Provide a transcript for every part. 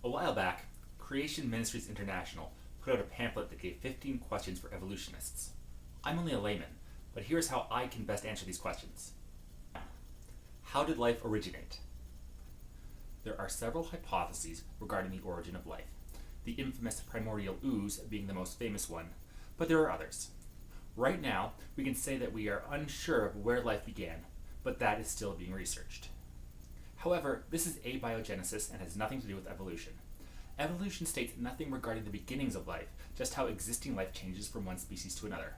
A while back, Creation Ministries International put out a pamphlet that gave 15 questions for evolutionists. I'm only a layman, but here's how I can best answer these questions. How did life originate? There are several hypotheses regarding the origin of life, the infamous primordial ooze being the most famous one, but there are others. Right now, we can say that we are unsure of where life began, but that is still being researched. However, this is abiogenesis and has nothing to do with evolution. Evolution states nothing regarding the beginnings of life, just how existing life changes from one species to another.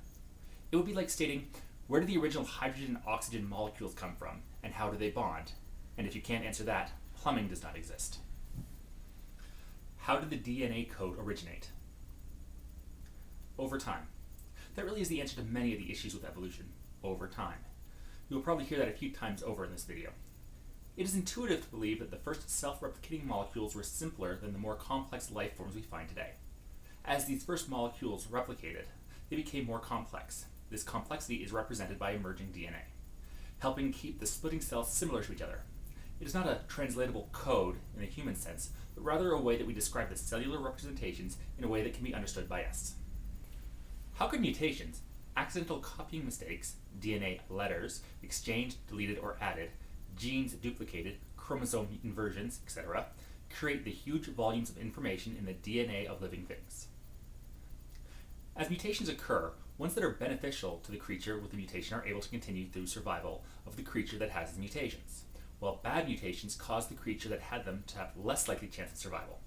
It would be like stating, where did the original hydrogen and oxygen molecules come from, and how do they bond? And if you can't answer that, plumbing does not exist. How did the DNA code originate? Over time. That really is the answer to many of the issues with evolution. Over time. You will probably hear that a few times over in this video. It is intuitive to believe that the first self-replicating molecules were simpler than the more complex life forms we find today. As these first molecules replicated, they became more complex. This complexity is represented by emerging DNA, helping keep the splitting cells similar to each other. It is not a translatable code in a human sense, but rather a way that we describe the cellular representations in a way that can be understood by us. How could mutations, accidental copying mistakes, DNA letters, exchanged, deleted, or added, genes duplicated, chromosome inversions, etc., create the huge volumes of information in the DNA of living things? As mutations occur, ones that are beneficial to the creature with the mutation are able to continue through survival of the creature that has the mutations, while bad mutations cause the creature that had them to have less likely chance of survival.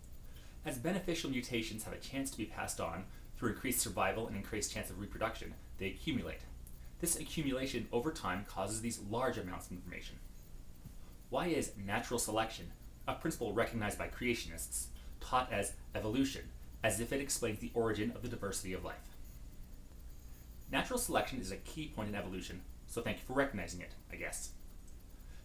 As beneficial mutations have a chance to be passed on through increased survival and increased chance of reproduction, they accumulate. This accumulation over time causes these large amounts of information. Why is natural selection, a principle recognized by creationists, taught as evolution, as if it explains the origin of the diversity of life? Natural selection is a key point in evolution, so thank you for recognizing it, I guess.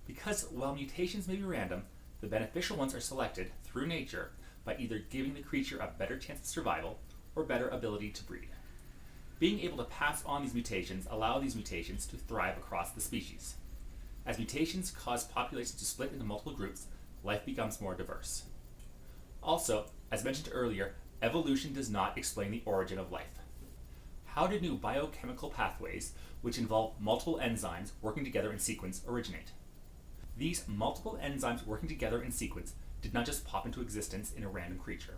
Because while mutations may be random, the beneficial ones are selected through nature by either giving the creature a better chance of survival or better ability to breed. Being able to pass on these mutations allow these mutations to thrive across the species. As mutations cause populations to split into multiple groups, life becomes more diverse. Also, as mentioned earlier, evolution does not explain the origin of life. How did new biochemical pathways, which involve multiple enzymes working together in sequence, originate? These multiple enzymes working together in sequence did not just pop into existence in a random creature.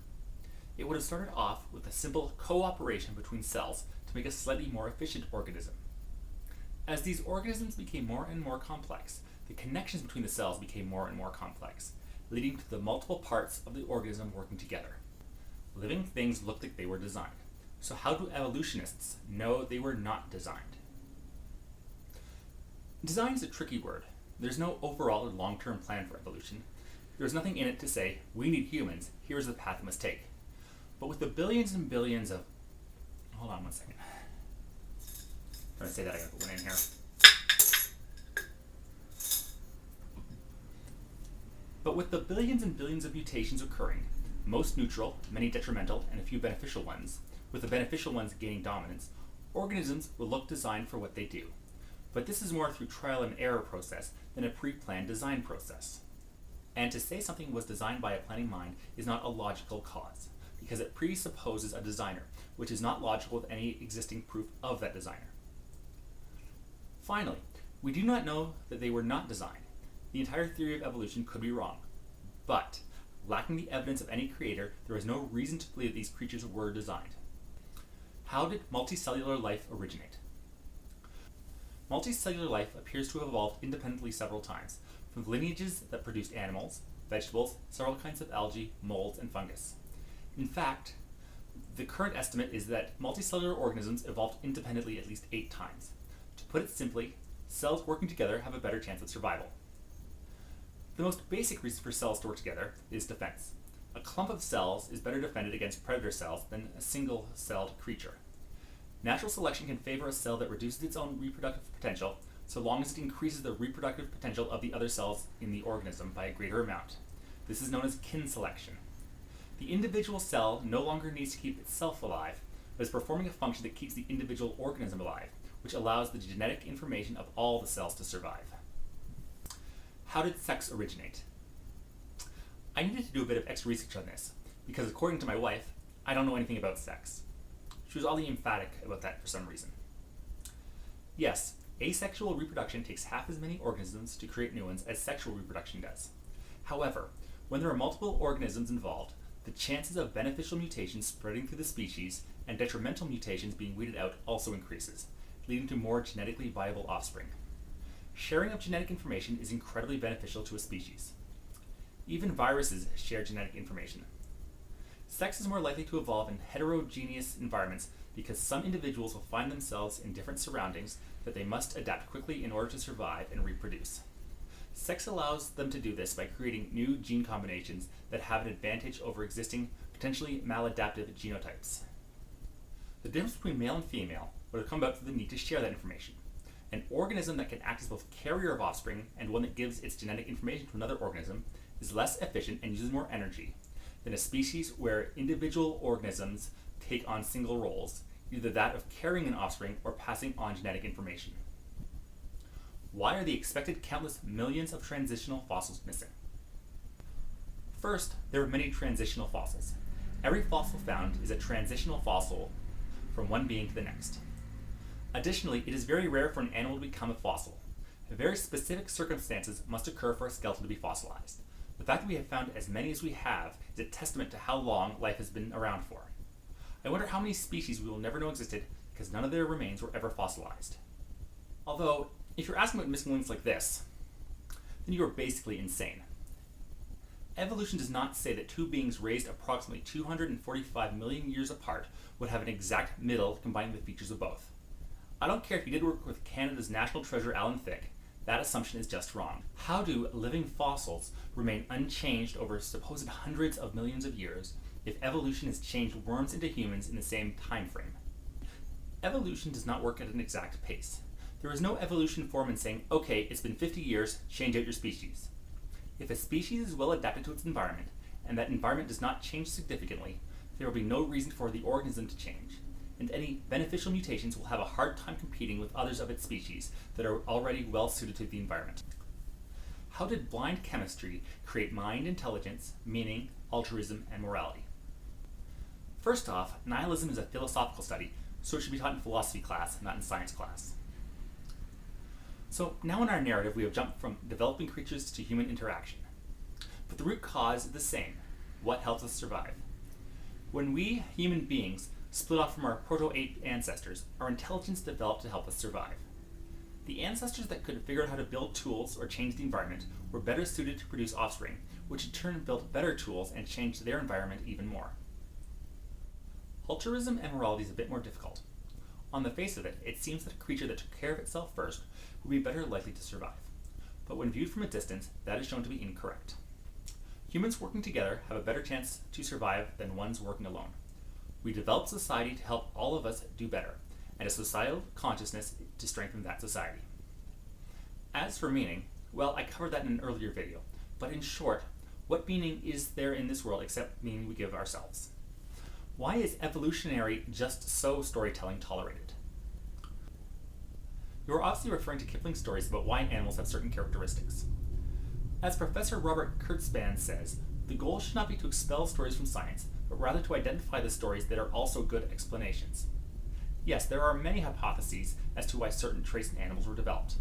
It would have started off with a simple cooperation between cells to make a slightly more efficient organism. As these organisms became more and more complex, the connections between the cells became more and more complex, leading to the multiple parts of the organism working together. Living things looked like they were designed. So how do evolutionists know they were not designed? Design is a tricky word. There's no overall or long-term plan for evolution. There's nothing in it to say, we need humans, here's the path we must take. But with the billions and billions of... Hold on one second. I'm trying to say that, I gotta put one in here. But with the billions and billions of mutations occurring, most neutral, many detrimental, and a few beneficial ones, with the beneficial ones gaining dominance, organisms will look designed for what they do. But this is more through trial and error process than a pre-planned design process. And to say something was designed by a planning mind is not a logical cause, because it presupposes a designer, which is not logical with any existing proof of that designer. Finally, we do not know that they were not designed. The entire theory of evolution could be wrong. But, lacking the evidence of any creator, there is no reason to believe that these creatures were designed. How did multicellular life originate? Multicellular life appears to have evolved independently several times, from lineages that produced animals, vegetables, several kinds of algae, molds, and fungus. In fact, the current estimate is that multicellular organisms evolved independently at least 8 times. To put it simply, cells working together have a better chance of survival. The most basic reason for cells to work together is defense. A clump of cells is better defended against predator cells than a single-celled creature. Natural selection can favor a cell that reduces its own reproductive potential, so long as it increases the reproductive potential of the other cells in the organism by a greater amount. This is known as kin selection. The individual cell no longer needs to keep itself alive, but is performing a function that keeps the individual organism alive, which allows the genetic information of all the cells to survive. How did sex originate? I needed to do a bit of extra research on this, because according to my wife, I don't know anything about sex. She was oddly emphatic about that for some reason. Yes, asexual reproduction takes half as many organisms to create new ones as sexual reproduction does. However, when there are multiple organisms involved, the chances of beneficial mutations spreading through the species and detrimental mutations being weeded out also increases, leading to more genetically viable offspring. Sharing of genetic information is incredibly beneficial to a species. Even viruses share genetic information. Sex is more likely to evolve in heterogeneous environments because some individuals will find themselves in different surroundings that they must adapt quickly in order to survive and reproduce. Sex allows them to do this by creating new gene combinations that have an advantage over existing, potentially maladaptive genotypes. The difference between male and female would have come about through the need to share that information. An organism that can act as both carrier of offspring and one that gives its genetic information to another organism is less efficient and uses more energy than a species where individual organisms take on single roles, either that of carrying an offspring or passing on genetic information. Why are the expected countless millions of transitional fossils missing? First, there are many transitional fossils. Every fossil found is a transitional fossil from one being to the next. Additionally, it is very rare for an animal to become a fossil. Very specific circumstances must occur for a skeleton to be fossilized. The fact that we have found as many as we have is a testament to how long life has been around for. I wonder how many species we will never know existed because none of their remains were ever fossilized. Although, if you're asking about missing links like this, then you are basically insane. Evolution does not say that two beings raised approximately 245 million years apart would have an exact middle combining the features of both. I don't care if you did work with Canada's national treasure Alan Thicke, that assumption is just wrong. How do living fossils remain unchanged over supposed hundreds of millions of years if evolution has changed worms into humans in the same time frame? Evolution does not work at an exact pace. There is no evolution formula saying, okay, it's been 50 years, change out your species. If a species is well adapted to its environment, and that environment does not change significantly, there will be no reason for the organism to change, and any beneficial mutations will have a hard time competing with others of its species that are already well suited to the environment. How did blind chemistry create mind intelligence, meaning, altruism, and morality? First off, nihilism is a philosophical study, so it should be taught in philosophy class, not in science class. So now in our narrative, we have jumped from developing creatures to human interaction. But the root cause is the same: what helps us survive. When we, human beings, split off from our proto-ape ancestors, our intelligence developed to help us survive. The ancestors that could figure out how to build tools or change the environment were better suited to produce offspring, which in turn built better tools and changed their environment even more. Altruism and morality is a bit more difficult. On the face of it, it seems that a creature that took care of itself first would be better likely to survive. But when viewed from a distance, that is shown to be incorrect. Humans working together have a better chance to survive than ones working alone. We developed society to help all of us do better, and a societal consciousness to strengthen that society. As for meaning, well, I covered that in an earlier video, but in short, what meaning is there in this world except meaning we give ourselves? Why is evolutionary just so storytelling tolerated? You are obviously referring to Kipling's stories about why animals have certain characteristics. As Professor Robert Kurtzman says, the goal should not be to expel stories from science, but rather to identify the stories that are also good explanations. Yes, there are many hypotheses as to why certain traits in animals were developed.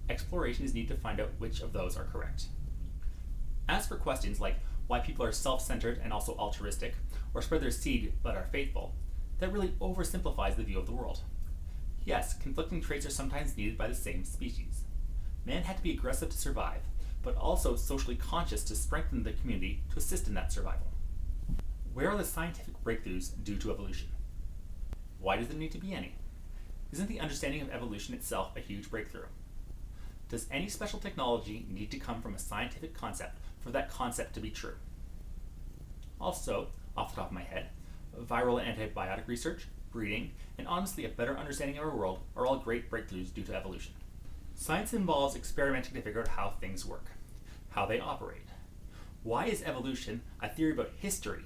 Exploration is needed to find out which of those are correct. As for questions like why people are self-centered and also altruistic, or spread their seed but are faithful, that really oversimplifies the view of the world. Yes, conflicting traits are sometimes needed by the same species. Man had to be aggressive to survive, but also socially conscious to strengthen the community to assist in that survival. Where are the scientific breakthroughs due to evolution? Why does there need to be any? Isn't the understanding of evolution itself a huge breakthrough? Does any special technology need to come from a scientific concept for that concept to be true? Also, off the top of my head, viral and antibiotic research, breeding, and honestly a better understanding of our world are all great breakthroughs due to evolution. Science involves experimenting to figure out how things work, how they operate. Why is evolution a theory about history,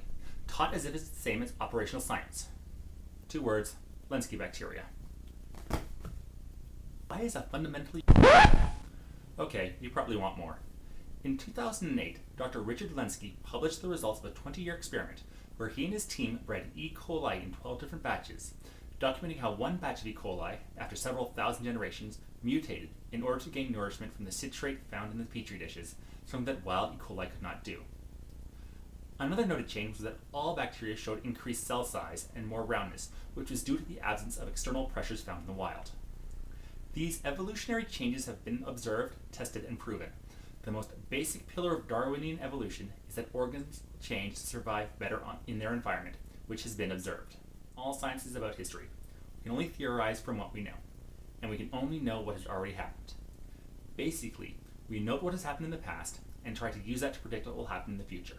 taught as if it's the same as operational science? 2 words, Lenski bacteria. Why is a fundamentally... Okay, you probably want more. In 2008, Dr. Richard Lenski published the results of a 20-year experiment where he and his team bred E. coli in 12 different batches, documenting how one batch of E. coli, after several thousand generations, mutated in order to gain nourishment from the citrate found in the petri dishes, something that wild E. coli could not do. Another noted change was that all bacteria showed increased cell size and more roundness, which was due to the absence of external pressures found in the wild. These evolutionary changes have been observed, tested, and proven. The most basic pillar of Darwinian evolution is that organisms change to survive better in their environment, which has been observed. All science is about history. We can only theorize from what we know, and we can only know what has already happened. Basically, we note what has happened in the past and try to use that to predict what will happen in the future.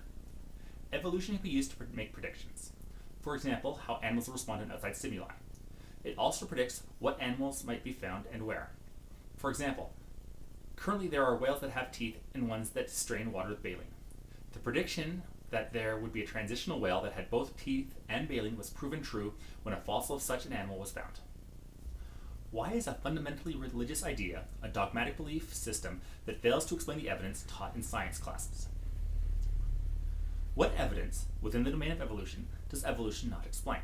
Evolution can be used to make predictions. For example, how animals will respond to an outside stimuli. It also predicts what animals might be found and where. For example, currently there are whales that have teeth and ones that strain water with baleen. The prediction that there would be a transitional whale that had both teeth and baleen was proven true when a fossil of such an animal was found. Why is a fundamentally religious idea a dogmatic belief system that fails to explain the evidence taught in science classes? What evidence within the domain of evolution does evolution not explain?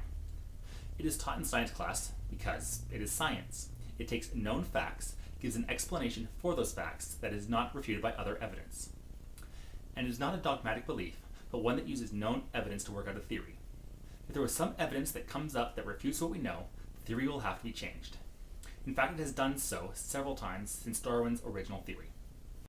It is taught in science class because it is science. It takes known facts, gives an explanation for those facts that is not refuted by other evidence. And it is not a dogmatic belief, but one that uses known evidence to work out a theory. If there was some evidence that comes up that refutes what we know, the theory will have to be changed. In fact, it has done so several times since Darwin's original theory.